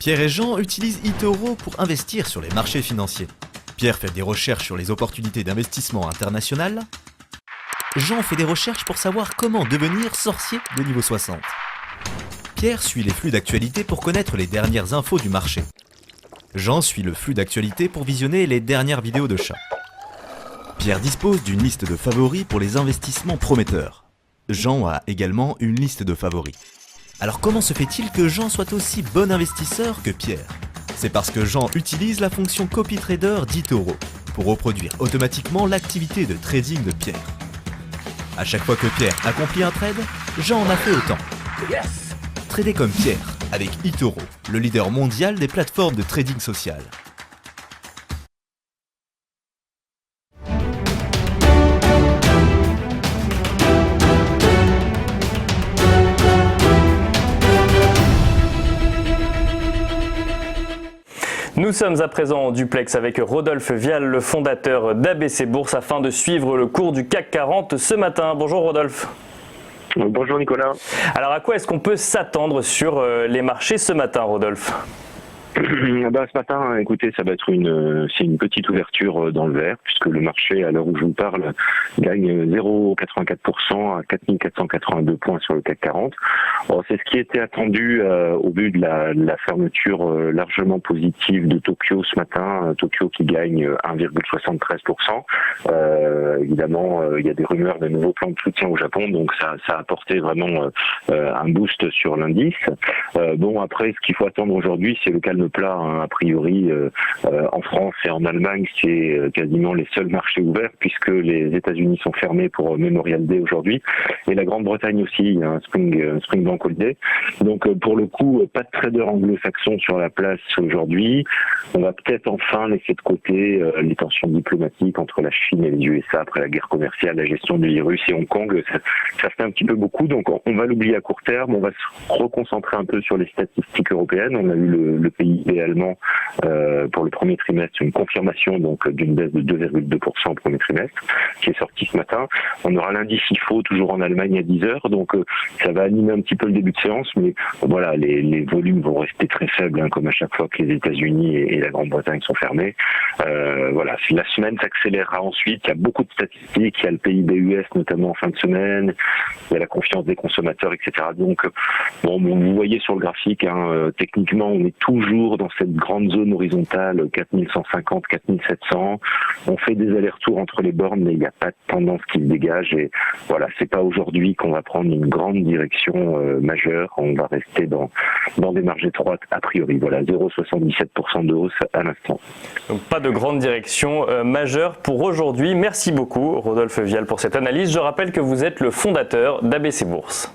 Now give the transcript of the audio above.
Pierre et Jean utilisent eToro pour investir sur les marchés financiers. Pierre fait des recherches sur les opportunités d'investissement international. Jean fait des recherches pour savoir comment devenir sorcier de niveau 60. Pierre suit les flux d'actualité pour connaître les dernières infos du marché. Jean suit le flux d'actualité pour visionner les dernières vidéos de chats. Pierre dispose d'une liste de favoris pour les investissements prometteurs. Jean a également une liste de favoris. Alors comment se fait-il que Jean soit aussi bon investisseur que Pierre? C'est parce que Jean utilise la fonction CopyTrader d'eToro pour reproduire automatiquement l'activité de trading de Pierre. À chaque fois que Pierre accomplit un trade, Jean en a fait autant. Yes! Trader comme Pierre avec eToro, le leader mondial des plateformes de trading social. Nous sommes à présent en duplex avec Rodolphe Vial, le fondateur d'ABC Bourse, afin de suivre le cours du CAC 40 ce matin. Bonjour Rodolphe. Bonjour Nicolas. Alors à quoi est-ce qu'on peut s'attendre sur les marchés ce matin, Rodolphe ? Ce matin, écoutez, ça va être c'est une petite ouverture dans le vert, puisque le marché, à l'heure où je vous parle, gagne 0,84% à 4482 points sur le CAC 40. C'est ce qui était attendu au vu de la fermeture largement positive de Tokyo ce matin. Tokyo qui gagne 1,73%. Évidemment, il y a des rumeurs de nouveaux plans de soutien au Japon, donc ça a apporté vraiment un boost sur l'indice. Après, ce qu'il faut attendre aujourd'hui, c'est le calme plat, hein, a priori. En France et en Allemagne, c'est quasiment les seuls marchés ouverts, puisque les États-Unis sont fermés pour Memorial Day aujourd'hui, et la Grande-Bretagne aussi, il y a un Spring Bank Holiday. Donc pour le coup, pas de traders anglo-saxons sur la place aujourd'hui. On va peut-être enfin laisser de côté les tensions diplomatiques entre la Chine et les USA après la guerre commerciale, la gestion du virus et Hong Kong. Ça fait un petit peu beaucoup, donc on va l'oublier à court terme. On va se reconcentrer un peu sur les statistiques européennes. On a eu le PIB allemand pour le premier trimestre, une confirmation donc d'une baisse de 2,2% au premier trimestre qui est sorti ce matin. On aura l'indice IFO toujours en Allemagne à 10h, donc ça va animer un petit peu le début de séance, mais voilà, les volumes vont rester très faibles, hein, comme à chaque fois que les États-Unis et la Grande-Bretagne sont fermés. Voilà, la semaine s'accélérera ensuite. Il y a beaucoup de statistiques, il y a le PIB US notamment en fin de semaine, il y a la confiance des consommateurs, etc. Donc vous voyez sur le graphique, hein, techniquement on est toujours dans cette grande zone horizontale 4150, 4700. On fait des allers-retours entre les bornes, mais il n'y a pas de tendance qui se dégage. Et voilà, c'est pas aujourd'hui qu'on va prendre une grande direction majeure. On va rester dans des marges étroites a priori. Voilà, 0,77% de hausse à l'instant. Donc pas de grande direction majeure pour aujourd'hui. Merci beaucoup Rodolphe Vial pour cette analyse. Je rappelle que vous êtes le fondateur d'ABC Bourse.